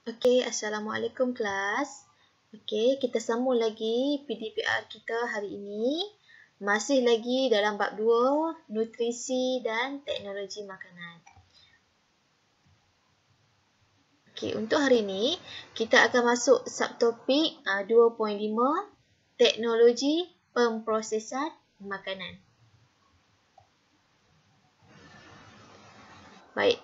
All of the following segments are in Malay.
Okey, Assalamualaikum kelas. Okey, kita sambung lagi PDPR kita hari ini. Masih lagi dalam bab 2, nutrisi dan teknologi makanan. Okey, untuk hari ini kita akan masuk subtopik 2.5, teknologi pemprosesan makanan. Baik,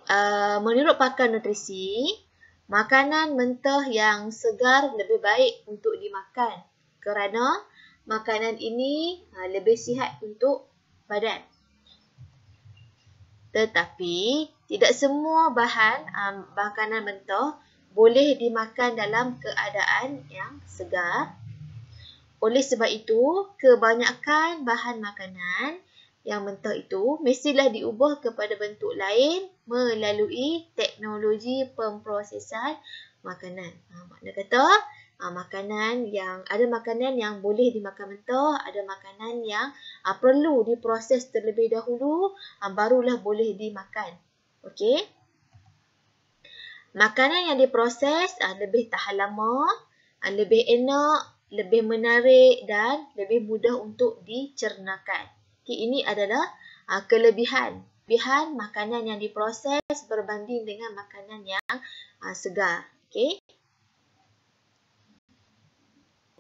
menurut pakar nutrisi, makanan mentah yang segar lebih baik untuk dimakan kerana makanan ini lebih sihat untuk badan. Tetapi, tidak semua bahan makanan mentah boleh dimakan dalam keadaan yang segar. Oleh sebab itu, kebanyakan bahan makanan yang mentah itu mestilah diubah kepada bentuk lain melalui teknologi pemprosesan makanan. Makna kata, ada makanan yang boleh dimakan mentah, ada makanan yang perlu diproses terlebih dahulu, barulah boleh dimakan. Okey? Makanan yang diproses lebih tahan lama, lebih enak, lebih menarik dan lebih mudah untuk dicernakan. Okay, ini adalah kelebihan makanan yang diproses berbanding dengan makanan yang segar. Okay.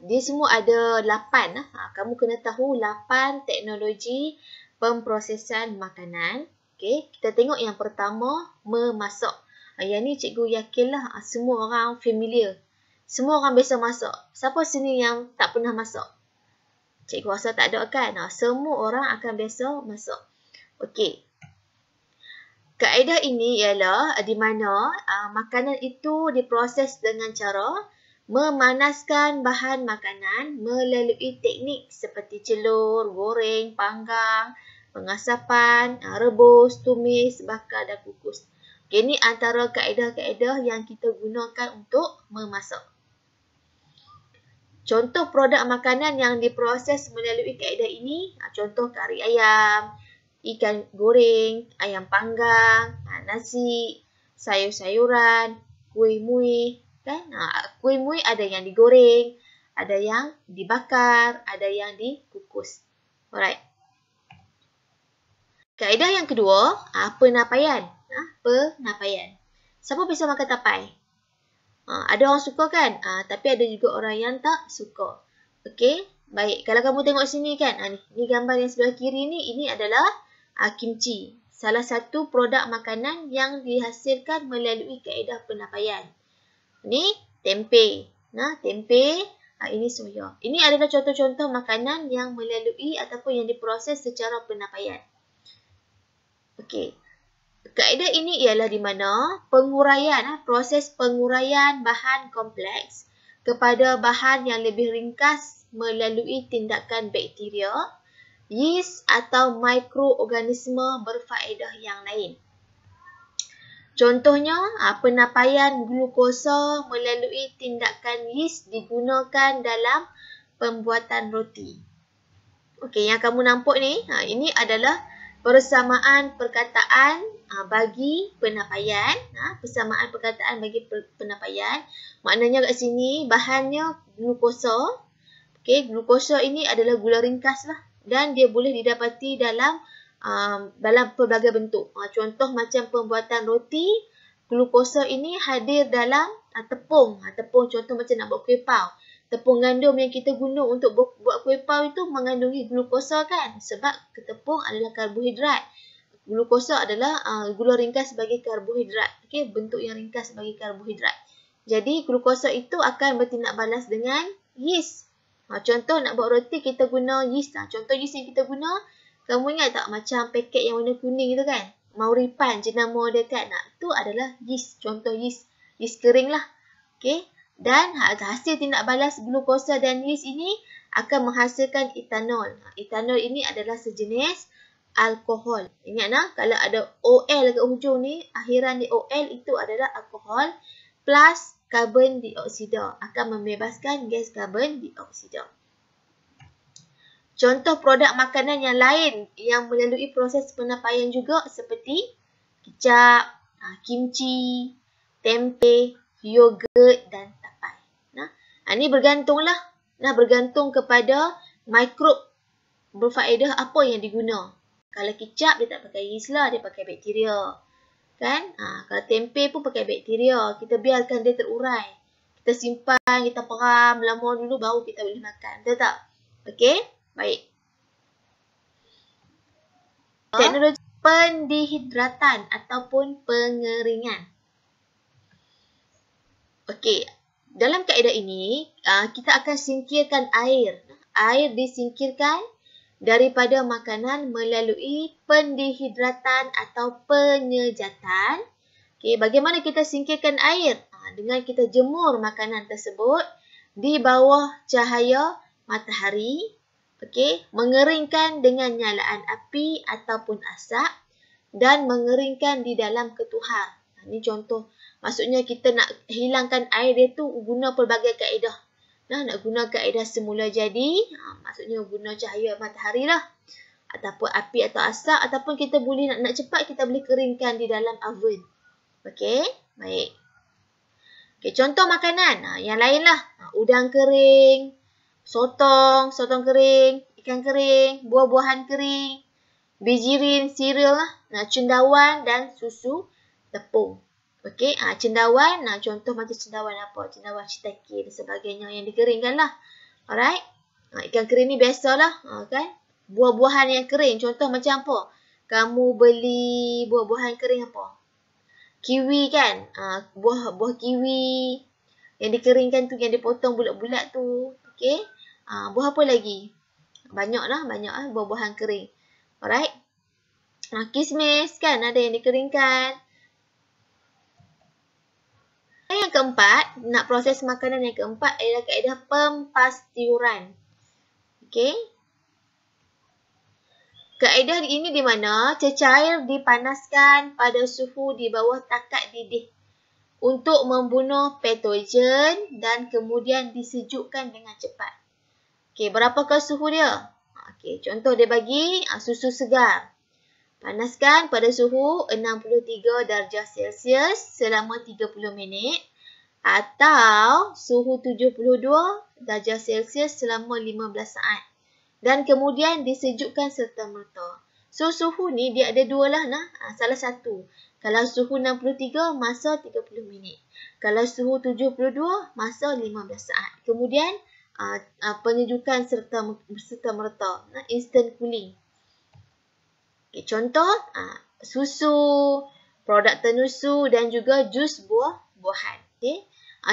Dia semua ada 8. Kamu kena tahu 8 teknologi pemprosesan makanan. Okay. Kita tengok yang pertama, memasak. Yang ni cikgu yakinlah semua orang familiar. Semua orang biasa masak. Siapa sini yang tak pernah masak? Cikgu rasa tak ada kan? Semua orang akan biasa masak. Okey. Kaedah ini ialah di mana makanan itu diproses dengan cara memanaskan bahan makanan melalui teknik seperti celur, goreng, panggang, pengasapan, rebus, tumis, bakar dan kukus. Okay, ini antara kaedah-kaedah yang kita gunakan untuk memasak. Contoh produk makanan yang diproses melalui kaedah ini, contoh kari ayam, ikan goreng, ayam panggang, nasi, sayur-sayuran, kuih muih. Kan? Kuih muih ada yang digoreng, ada yang dibakar, ada yang dikukus. Alright. Kaedah yang kedua, penapaian. Penapaian. Siapa bisa makan tapai? Ada orang suka kan? Tapi ada juga orang yang tak suka. Okey, baik. Kalau kamu tengok sini kan, ni gambar yang sebelah kiri ni, ini adalah kimchi. Salah satu produk makanan yang dihasilkan melalui kaedah penapaian. Ni tempe. Tempe, ini soya. Ini adalah contoh-contoh makanan yang melalui ataupun yang diproses secara penapaian. Okey. Kaedah ini ialah di mana proses penguraian bahan kompleks kepada bahan yang lebih ringkas melalui tindakan bakteria, yeast atau mikroorganisme berfaedah yang lain. Contohnya, penapaian glukosa melalui tindakan yeast digunakan dalam pembuatan roti. Okey, yang kamu nampak ni, ini adalah persamaan perkataan bagi penapaian. Persamaan perkataan bagi penapaian. Maknanya kat sini bahannya glukosa. Okey, glukosa ini adalah gula ringkas lah. Dan dia boleh didapati dalam pelbagai bentuk. Contoh macam pembuatan roti, glukosa ini hadir dalam tepung. Tepung contoh macam nak buat kuih pau. Tepung gandum yang kita guna untuk buat kuih pau itu mengandungi glukosa kan? Sebab tepung adalah karbohidrat. Glukosa adalah gula ringkas sebagai karbohidrat. Okey, bentuk yang ringkas sebagai karbohidrat. Jadi glukosa itu akan bertindak balas dengan yeast. Contoh nak buat roti kita guna yeast. Contoh yeast yang kita guna, kamu ingat tak macam paket yang warna kuning tu kan? Mauripan jenama dia kan? Itu adalah yeast. Contoh yeast. Yeast kering lah. Okey. Dan hasil tindak balas glukosa dan yeast ini akan menghasilkan etanol. Etanol ini adalah sejenis alkohol. Ingat kalau ada OL kat hujung ni, akhiran di OL itu adalah alkohol plus karbon dioksida. Akan membebaskan gas karbon dioksida. Contoh produk makanan yang lain yang melalui proses penapaian juga seperti kicap, kimchi, tempe, yogurt dan tapai. Ini bergantunglah. Bergantung kepada mikrob berfaedah apa yang diguna. Kalau kicap dia tak pakai yeast lah, dia pakai bakteria. Kan? Kalau tempe pun pakai bakteria. Kita biarkan dia terurai. Kita simpan, kita peram lama dulu baru kita boleh makan. Betul tak? Okey? Baik. Teknologi pendehidratan ataupun pengeringan. Okey. Dalam kaedah ini, kita akan singkirkan air. Air disingkirkan daripada makanan melalui pendehidratan atau penyejatan. Okey, bagaimana kita singkirkan air? Dengan kita jemur makanan tersebut di bawah cahaya matahari. Okey, mengeringkan dengan nyalaan api ataupun asap dan mengeringkan di dalam ketuhar. Ini contoh. Maksudnya kita nak hilangkan air dia tu guna pelbagai kaedah. Nak guna kaedah semula jadi, maksudnya guna cahaya matahari lah. Ataupun api atau asap, ataupun kita boleh nak cepat, kita boleh keringkan di dalam oven. Okey, baik. Okey, contoh makanan. Yang lain lah. Udang kering, sotong kering, ikan kering, buah-buahan kering, bijirin, cereal lah. Cendawan dan susu tepung. Okey, cendawan, contoh macam cendawan apa? Cendawan shiitake dan sebagainya yang dikeringkan lah. Alright. Ikan kering ni biasalah, kan? Buah-buahan yang kering, contoh macam apa? Kamu beli buah-buahan kering apa? Kiwi kan? Buah kiwi yang dikeringkan tu, yang dipotong bulat-bulat tu. Okey. Buah apa lagi? Banyak buah-buahan kering. Alright. Kismis kan, ada yang dikeringkan. Yang keempat, nak proses makanan yang keempat adalah kaedah pempastiuran. Okey. Kaedah ini di mana cecair dipanaskan pada suhu di bawah takat didih untuk membunuh patogen dan kemudian disejukkan dengan cepat. Okey, berapakah suhu dia? Okey, contoh dia bagi susu segar. Panaskan pada suhu 63 darjah Celsius selama 30 minit atau suhu 72 darjah Celsius selama 15 saat. Dan kemudian disejukkan serta-merta. So, suhu ni dia ada dua lah. Salah satu. Kalau suhu 63, masa 30 minit. Kalau suhu 72, masa 15 saat. Kemudian, penyejukan serta-merta. Instant cooling. Okay, contoh, susu, produk tenusu dan juga jus buah-buahan. Okay.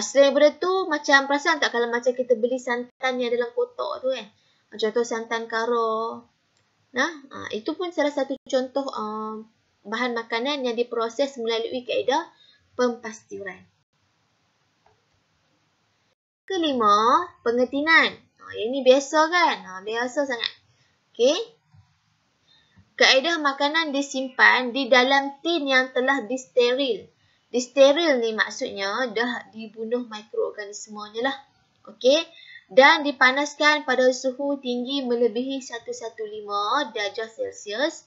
Selain daripada tu, macam perasan tak kalau macam kita beli santan yang dalam kotak tu kan? Contoh santan karo. Itu pun salah satu contoh bahan makanan yang diproses melalui kaedah pempastiuran. Kelima, pengetinan. Yang ni biasa kan? Biasa sangat. Okay. Kaedah makanan disimpan di dalam tin yang telah disteril. Disteril ni maksudnya dah dibunuh mikroorganismenya lah. Okey. Dan dipanaskan pada suhu tinggi melebihi 115 darjah Celsius.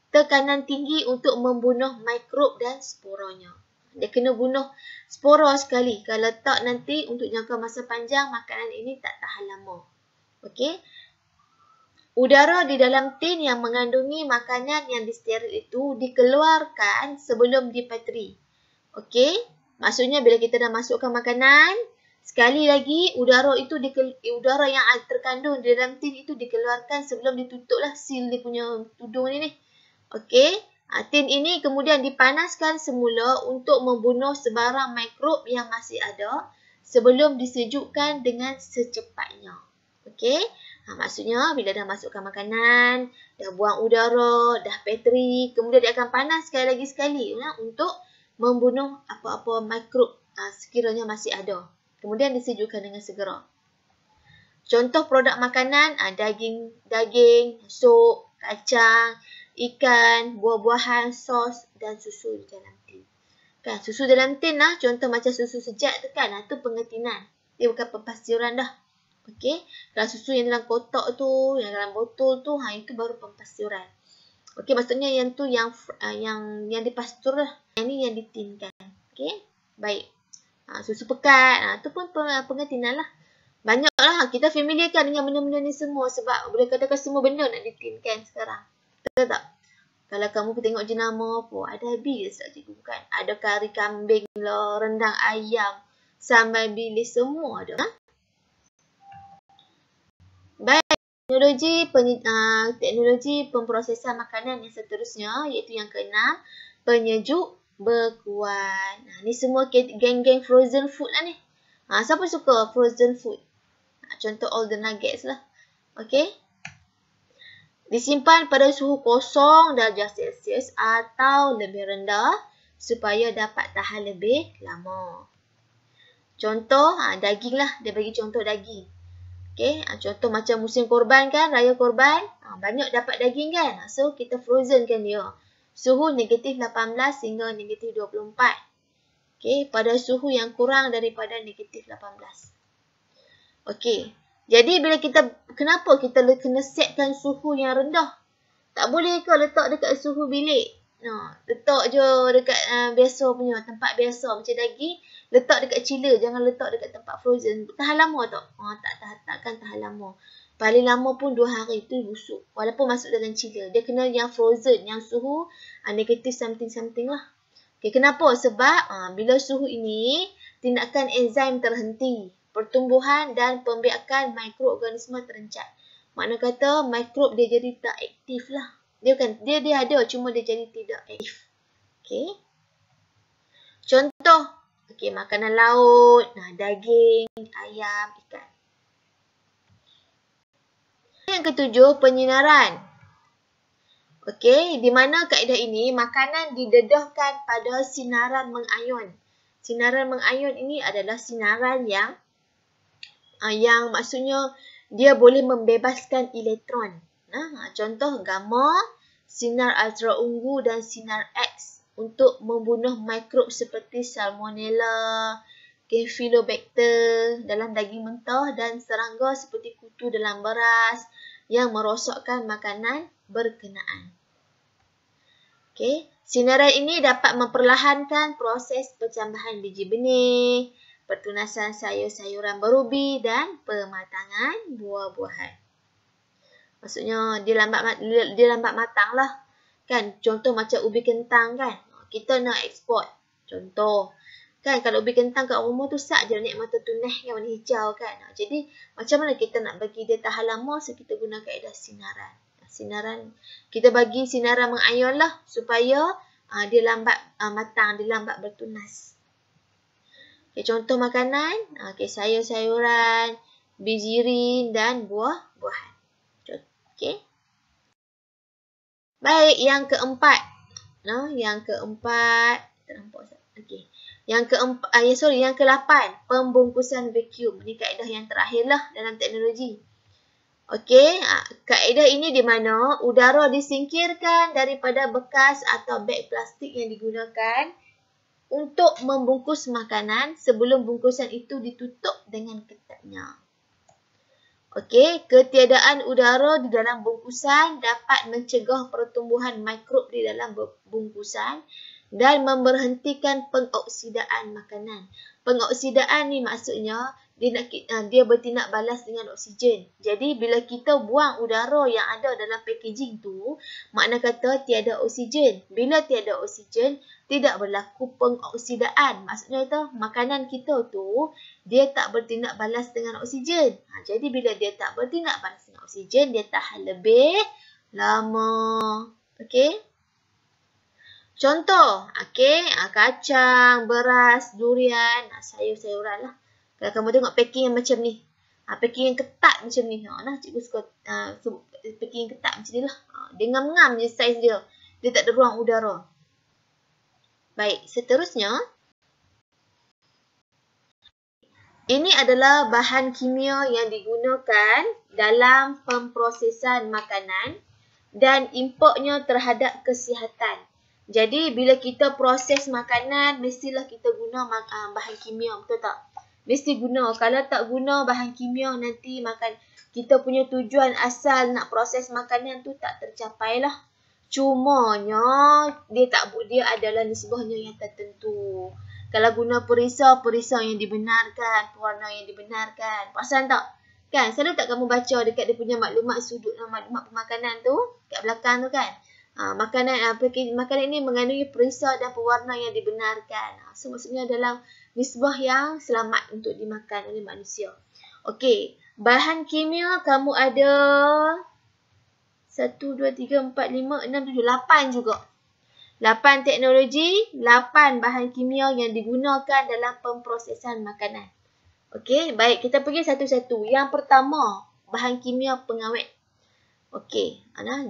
Tekanan tinggi untuk membunuh mikrob dan sporanya. Dia kena bunuh spora sekali. Kalau tak nanti untuk jangka masa panjang makanan ini tak tahan lama. Okey. Udara di dalam tin yang mengandungi makanan yang disteril itu dikeluarkan sebelum dipatri. Okey? Maksudnya bila kita dah masukkan makanan, sekali lagi udara yang terkandung di dalam tin itu dikeluarkan sebelum ditutuplah seal dia punya tudung ni. Okey? Tin ini kemudian dipanaskan semula untuk membunuh sebarang mikrob yang masih ada sebelum disejukkan dengan secepatnya. Okey? Maksudnya bila dah masukkan makanan, dah buang udara, dah patri, kemudian dia akan panas sekali untuk membunuh apa-apa mikrob sekiranya masih ada. Kemudian disejukkan dengan segera. Contoh produk makanan, daging, sup, kacang, ikan, buah-buahan, sos dan susu di dalam tin. Kan, susu dalam tin contoh macam susu sejak tu kan, tu pengetinan. Dia bukan pempastiuran dah. Okey, kalau susu yang dalam kotak tu, yang dalam botol tu, itu baru pempastiuran. Okey, maksudnya yang tu yang dipastur lah. Yang ni yang ditinkan. Okey, baik. Susu pekat. Tu pun pengertian lah. Banyaklah kita familiarkan dengan benda-benda ni semua sebab boleh katakan semua benda nak ditinkan sekarang. Betul tak? Kalau kamu tengok jenama apa, ada habis tak cikgu kan? Ada kari kambing lah, rendang ayam, sambal bilis, semua ada. Baik, teknologi pemprosesan makanan yang seterusnya iaitu yang keenam, penyejuk bekuan. Ni semua geng-geng frozen food lah ni. Siapa suka frozen food? Contoh all the nuggets lah. Okey. Disimpan pada suhu kosong darjah Celsius atau lebih rendah supaya dapat tahan lebih lama. Contoh daging lah. Dia bagi contoh daging. Okey. Contoh macam musim korban kan. Raya korban. Banyak dapat daging kan. So kita frozen kan dia. Suhu negatif 18 hingga negatif 24. Okey. Pada suhu yang kurang daripada negatif 18. Okey. Jadi kenapa kita kena setkan suhu yang rendah? Tak boleh ke letak dekat suhu bilik? Letak je dekat biasa punya, tempat biasa macam daging. Letak dekat chiller, jangan letak dekat tempat frozen. Tahan lama tak? Takkan tahan lama. Paling lama pun 2 hari tu busuk. Walaupun masuk dalam chiller. Dia kena yang frozen, yang suhu negatif something lah. Okay, kenapa? Sebab bila suhu ini, tindakan enzim terhenti. Pertumbuhan dan pembiakan mikroorganisma terencat. Makna kata mikrob dia jadi tak aktif lah. Dia ada cuma dia jadi tidak aktif. Okey. Contoh, makanan laut, daging, ayam, ikan. Yang ketujuh, penyinaran. Okey, di mana kaedah ini makanan didedahkan pada sinaran mengayon. Sinaran mengayon ini adalah sinaran yang maksudnya dia boleh membebaskan elektron. Contoh gamma, sinar ultraungu dan sinar X untuk membunuh mikrob seperti salmonella, campylobacter dalam daging mentah dan serangga seperti kutu dalam beras yang merosakkan makanan berkenaan. Okey, sinaran ini dapat memperlahankan proses pencambahan biji benih, pertunasan sayur-sayuran berubi dan pematangan buah-buahan. Maksudnya dia lambat matang lah. Kan contoh macam ubi kentang kan. Kita nak ekspor. Contoh. Kan kalau ubi kentang kat rumah tu sak je naik mata tunah yang warna hijau kan. Jadi macam mana kita nak bagi dia tahan lama, so kita guna kaedah sinaran. Kita bagi sinaran mengayon lah supaya dia lambat matang, dia lambat bertunas. Contoh makanan, sayur-sayuran, bijirin dan buah-buahan. Okey. Baik, yang keempat. Yang ke-8, pembungkusan vacuum. Ini kaedah yang terakhir lah dalam teknologi. Okey, kaedah ini di mana udara disingkirkan daripada bekas atau beg plastik yang digunakan untuk membungkus makanan sebelum bungkusan itu ditutup dengan ketatnya. Okey, ketiadaan udara di dalam bungkusan dapat mencegah pertumbuhan mikrob di dalam bungkusan dan memberhentikan pengoksidaan makanan. Pengoksidaan ni maksudnya dia bertindak balas dengan oksigen. Jadi bila kita buang udara yang ada dalam packaging tu, makna kata tiada oksigen. Bila tiada oksigen, tidak berlaku pengoksidaan. Maksudnya itu makanan kita tu dia tak bertindak balas dengan oksigen. Jadi bila dia tak bertindak balas dengan oksigen, dia tahan lebih lama. Okey? Contoh, kacang, beras, durian, sayur-sayuran lah. Kalau kamu tengok packing yang macam ni. Packing yang ketat macam ni. Cikgu suka packing yang ketat macam ni lah. Dia ngam-ngam je saiz dia. Dia tak ada ruang udara. Baik, seterusnya. Ini adalah bahan kimia yang digunakan dalam pemprosesan makanan dan importnya terhadap kesihatan. Jadi, bila kita proses makanan, mestilah kita guna bahan kimia. Betul tak? Mesti guna. Kalau tak guna bahan kimia, nanti kita punya tujuan asal nak proses makanan tu tak tercapai lah. Cumanya, dia adalah nisbahnya yang tertentu. Kalau guna perisau, perisau yang dibenarkan, pewarna yang dibenarkan. Perasan tak? Kan, selalu tak kamu baca dekat dia punya maklumat sudut, maklumat pemakanan tu, kat belakang tu kan. Makanan ini mengandungi perisau dan pewarna yang dibenarkan. So, maksudnya dalam nisbah yang selamat untuk dimakan oleh manusia. Okey, bahan kimia kamu ada 1, 2, 3, 4, 5, 6, 7, 8 juga. 8 teknologi, 8 bahan kimia yang digunakan dalam pemprosesan makanan. Okey, baik, kita pergi satu-satu. Yang pertama, bahan kimia pengawet. Okey,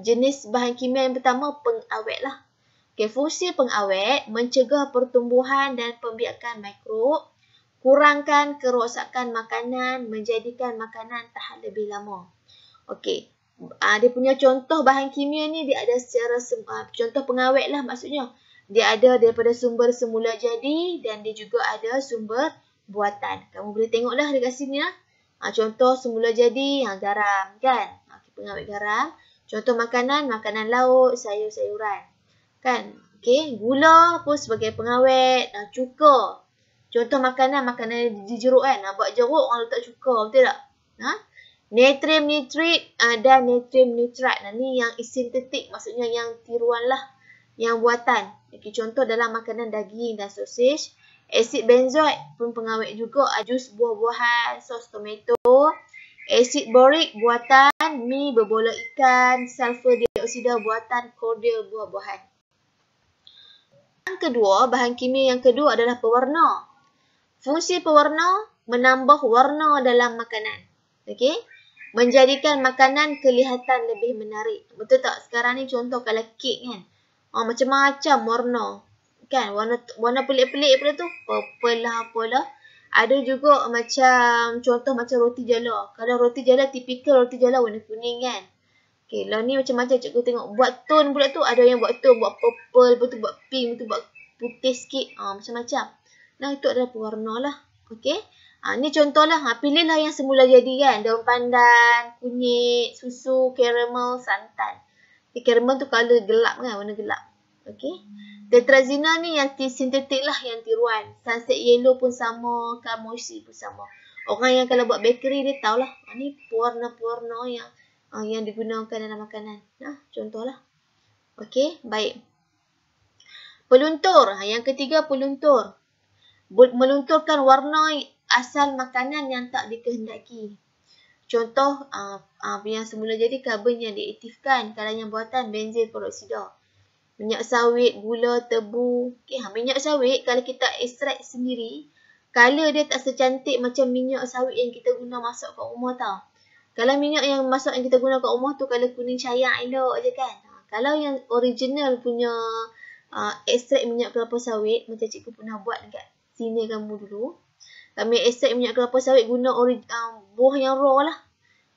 jenis bahan kimia yang pertama pengawet lah. Okey, fungsi pengawet mencegah pertumbuhan dan pembiakan mikrob, kurangkan kerosakan makanan, menjadikan makanan tahan lebih lama. Okey, dia punya contoh bahan kimia ni dia ada secara contoh pengawet lah maksudnya. Dia ada daripada sumber semula jadi dan dia juga ada sumber buatan. Kamu boleh tengoklah dekat sini lah. Contoh semula jadi garam kan. Pengawet garam. Contoh makanan, makanan laut, sayur-sayuran. Kan? Okey, gula pun sebagai pengawet, cuka. Contoh makanan, makanan di jeruk kan. Buat jeruk orang letak cuka, betul tak? Natrium nitrit dan natrium nitrat. Ni yang sintetik, maksudnya yang tiruan lah. Yang buatan. Okay, contoh dalam makanan daging dan sosis. Asid benzoid pun pengawet juga. Jus buah-buahan, sos tomato. Asid borik buatan mi berbola ikan. Sulfur dioksida buatan kordial buah-buahan. Yang kedua, bahan kimia yang kedua adalah pewarna. Fungsi pewarna menambah warna dalam makanan. Okey? Menjadikan makanan kelihatan lebih menarik. Betul tak? Sekarang ni contoh kalau kek kan. Macam-macam warna. Kan? Warna pelik-pelik pula tu. Purple lah, apalah. Ada juga macam, contoh macam roti jala. Kalau roti jala, tipikal roti jala warna kuning kan. Okay, lah ni macam-macam cikgu tengok. Buat tone pula tu. Ada yang buat tone, buat purple, betul buat pink, betul buat putih sikit. Macam-macam. Nah, itu adalah pewarna lah. Okay. Ni contohlah. Pilihlah yang semula jadi kan. Daun pandan, kunyit, susu, karamel, santan. Karamel tu colour gelap kan. Warna gelap. Okay. Tetrazina ni yang sintetik lah. Yang tiruan. Sunset yellow pun sama. Kamoshi pun sama. Orang yang kalau buat bakery dia tahulah. Ni pewarna-pewarna yang digunakan dalam makanan. Contohlah. Okay. Baik. Peluntur. Yang ketiga peluntur. Melunturkan warna asal makanan yang tak dikehendaki. Contoh, yang semula jadi karbon yang diaktifkan. Kalau yang buatan benzil peroksida. Minyak sawit, gula, tebu. Okay, minyak sawit kalau kita ekstrak sendiri, color dia tak secantik macam minyak sawit yang kita guna masak kat rumah tau. Kalau minyak yang masak yang kita guna kat rumah tu color kuning cayak elok je kan. Kalau yang original punya ekstrak minyak kelapa sawit, macam cikgu pernah buat dekat sini kamu dulu. Kami ekstrak minyak kelapa sawit guna buah yang raw lah.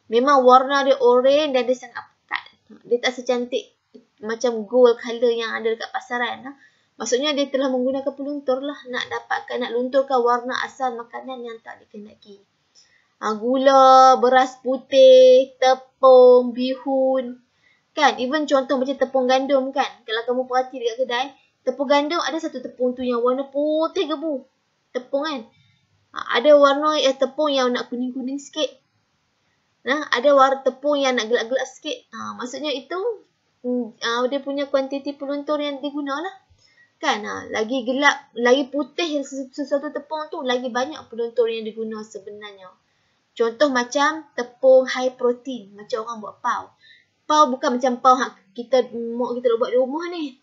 Memang warna dia oren dan dia sangat pekat. Dia tak secantik macam gold colour yang ada dekat pasaran. Maksudnya dia telah menggunakan peluntur lah. Nak lunturkan warna asal makanan yang tak dikehendaki. Gula, beras putih, tepung, bihun. Kan, even contoh macam tepung gandum kan. Kalau kamu perhati dekat kedai, tepung gandum ada satu tepung tu yang warna putih gebu. Tepung kan. Ada warna tepung yang nak kuning-kuning sikit. Ada warna tepung yang nak gelap-gelap sikit. Maksudnya itu dia punya kuantiti peluntur yang diguna lah. Kan, lagi gelap, lagi putih sesuatu tepung tu, lagi banyak peluntur yang diguna sebenarnya. Contoh macam tepung high protein, macam orang buat pau. Pau bukan macam pau kita buat di rumah ni.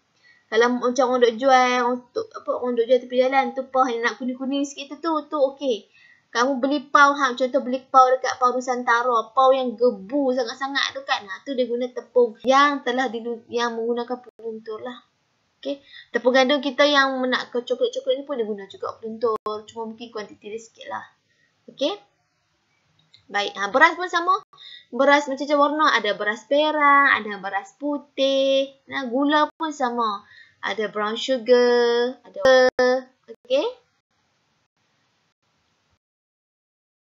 Kalau macam orang duk jual, orang duk jual tepi jalan, tu pau yang nak kuning-kuning sikit tu okey. Kamu beli pau, contoh beli pau dekat Pau Nusantara, pau yang gebu sangat-sangat tu kan. Tu dia guna tepung yang yang menggunakan peluntur lah. Okey. Tepung gandum kita yang nak ke coklat-coklat ni pun dia guna juga peluntur. Cuma mungkin kuantiti dia sikit lah. Okey. Baik, beras pun sama. Beras macam-macam warna. Ada beras perang, ada beras putih. Gula pun sama. Ada brown sugar, ada okey.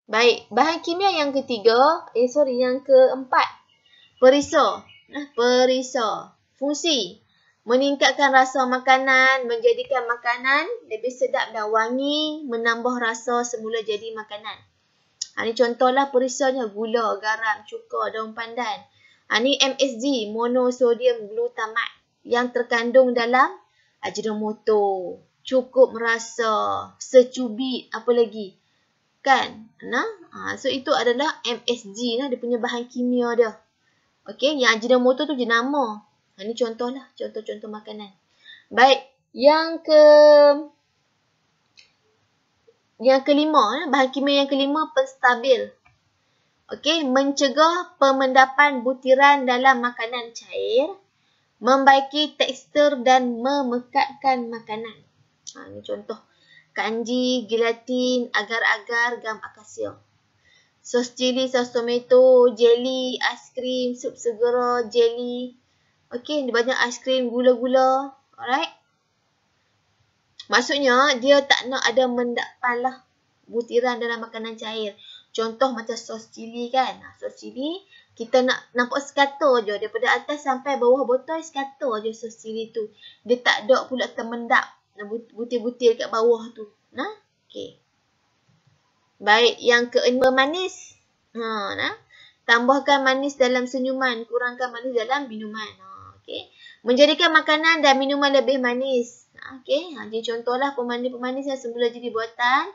Baik, bahan kimia yang ketiga, yang keempat. Perisau. Perisau. Fungsi meningkatkan rasa makanan, menjadikan makanan lebih sedap dan wangi, menambah rasa semula jadi makanan. Ini contohlah periksanya gula, garam, cuka, daun pandan. Ini MSG, monosodium glutamate, yang terkandung dalam Ajinomoto. Cukup merasa, secubit, apa lagi? Kan? So itu adalah MSG lah, dia punya bahan kimia dia. Okey, yang Ajinomoto tu jenama. Ini contohlah, contoh-contoh makanan. Baik, yang kelima, bahan kimia yang kelima, penstabil. Okey, mencegah pemendapan butiran dalam makanan cair, membaiki tekstur dan memekatkan makanan. Ini contoh. Kanji, gelatin, agar-agar, gam akasia. Sos cili, sos tomato, jelly, aiskrim, sup segera, jelly. Okey, banyak aiskrim, gula-gula. Alright. Maksudnya, dia tak nak ada mendapan lah butiran dalam makanan cair. Contoh macam sos cili kan. Sos cili, kita nak nampak sekata je. Daripada atas sampai bawah botol, sekata je sos cili tu. Dia tak ada pula termendap butir-butir kat bawah tu. Okey. Baik, yang keenam, manis. Tambahkan manis dalam senyuman, kurangkan manis dalam minuman. Okey. Menjadikan makanan dan minuman lebih manis. Okey, jadi contohlah pemanis-pemanis yang semula jadi buatan.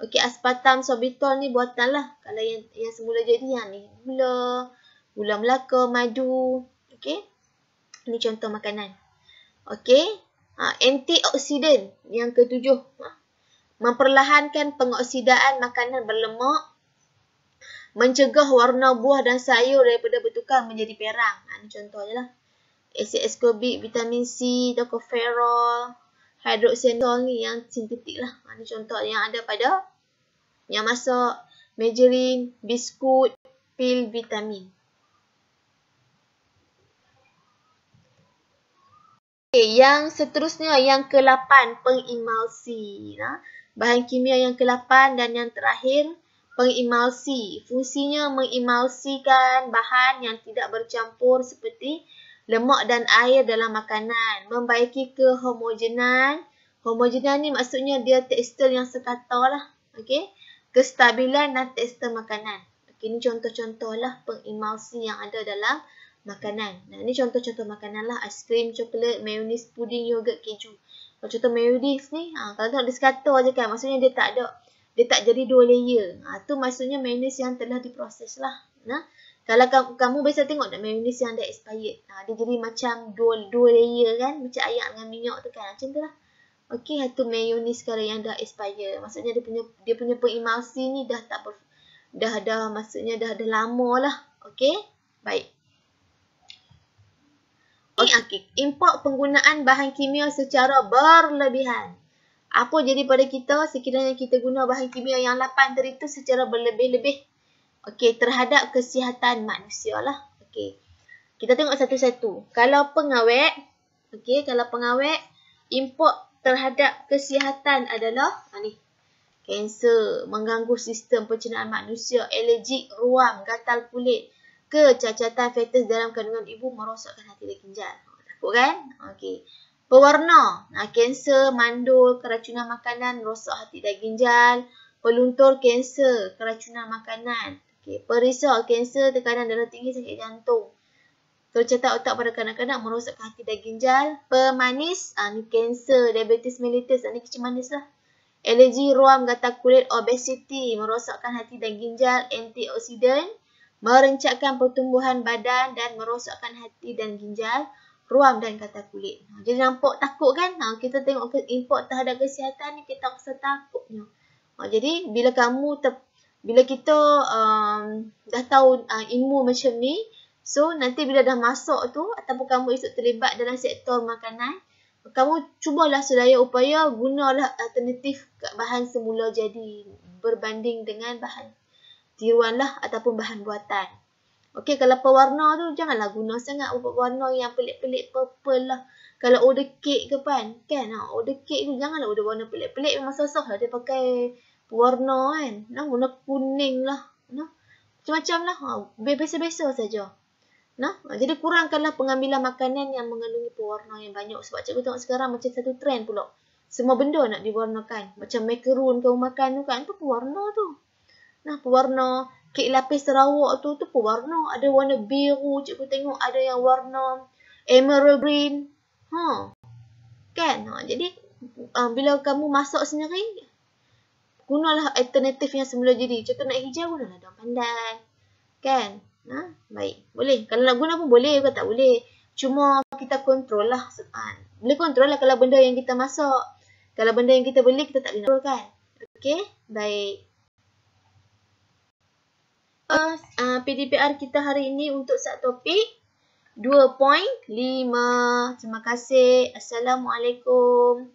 Okey, aspartam, sorbitol ni buatan lah. Kalau yang semula jadi yang ni gula Melaka, madu. Okey. Ini contoh makanan. Okey. Antioksidan yang ketujuh. Memperlahankan pengoksidaan makanan berlemak. Mencegah warna buah dan sayur daripada bertukar menjadi perang. Ini contohnya lah. Asid ascorbic, vitamin C, tocopherol, hydroxyzole ni yang sintetik lah. Ini contoh yang ada pada yang masak, margarine, biskut, pil vitamin. Okay, yang seterusnya, yang ke-8, pengimulsi. Bahan kimia yang ke-8 dan yang terakhir, pengimulsi. Fungsinya mengimulsikan bahan yang tidak bercampur seperti lemak dan air dalam makanan. Membaiki kehomogenan. Homogenan ni maksudnya dia tekstur yang sekata lah. Okay? Kestabilan dan tekstur makanan. Okay, ini contoh-contoh lah pengimulsi yang ada dalam makanan. Ini contoh-contoh makanan lah. Aiskrim, coklat, mayonis, puding, yogurt, keju. Kalau contoh mayonis ni, kalau tak ada sekata je kan. Maksudnya dia tak jadi 2 layer. Tu maksudnya mayonis yang telah diproses lah. Kalau kamu biasa tengok tak mayonis yang dah expired. Dia jadi macam 2 layer kan. Macam air dengan minyak tu kan. Macam tu lah. Okey, itu mayonis sekarang yang dah expired. Maksudnya dia punya pengimulsi ni dah maksudnya dah lama lah. Okey, baik. Okey, import penggunaan bahan kimia secara berlebihan. Apa jadi pada kita sekiranya kita guna bahan kimia yang 8 tadi tu secara berlebih-lebih? Okey, terhadap kesihatan manusia lah. Okey. Kita tengok satu-satu. Kalau pengawet, import terhadap kesihatan adalah kanser, mengganggu sistem pencernaan manusia, alergik, ruam, gatal kulit, kecacatan fetus dalam kandungan ibu, merosakkan hati dan ginjal. Takut kan? Okey. Pewarna, kanser, mandul, keracunan makanan, rosak hati dan ginjal, peluntur kanser, keracunan makanan. Okey. Perisau, kanser, tekanan darah tinggi, sakit jantung. Tercatat otak pada kanak-kanak, merosakkan hati dan ginjal. Pemanis, ni kanser, diabetes mellitus, ni kecil manis lah. Alergi, ruam, gatal kulit, obesity, merosakkan hati dan ginjal. Antioksidan, merencatkan pertumbuhan badan dan merosakkan hati dan ginjal, ruam dan gatal kulit. Jadi nampak takut kan? Kita tengok import terhadap kesihatan ni, kita rasa takutnya. Jadi bila kita dah tahu ilmu macam ni, so nanti bila dah masuk tu ataupun kamu esok terlibat dalam sektor makanan, kamu cubalah sedaya upaya gunalah alternatif bahan semula jadi berbanding dengan bahan tiruan lah ataupun bahan buatan. Okey, kalau pewarna tu janganlah guna sangat warna yang pelik-pelik purple lah. Kalau order cake ke kan? Order cake tu janganlah order warna pelik-pelik, memang susah lah dia pakai pewarna kan. Warna kuning lah. Macam-macam lah. Biasa-biasa saja. Nah, jadi kurangkanlah pengambilan makanan yang mengandungi pewarna yang banyak. Sebab cikgu tengok sekarang macam satu trend pula. Semua benda nak diwarnakan. Macam macaron kamu makan tu kan, tu pewarna tu. Nah, pewarna kek lapis Sarawak tu pewarna. Ada warna biru, cikgu tengok ada yang warna emerald green. Kan? Jadi, bila kamu masak sendiri, gunalah alternatif yang semula jadi. Contoh nak hijau, gunalah daun pandan. Kan? Baik. Boleh. Kalau nak guna pun boleh, bukan tak boleh. Cuma kita kontrol lah. Boleh kontrol lah kalau benda yang kita masak. Kalau benda yang kita beli, kita tak boleh kontrol kan. Okey? Baik. PDPR kita hari ini untuk subtopik 2.5. Terima kasih. Assalamualaikum.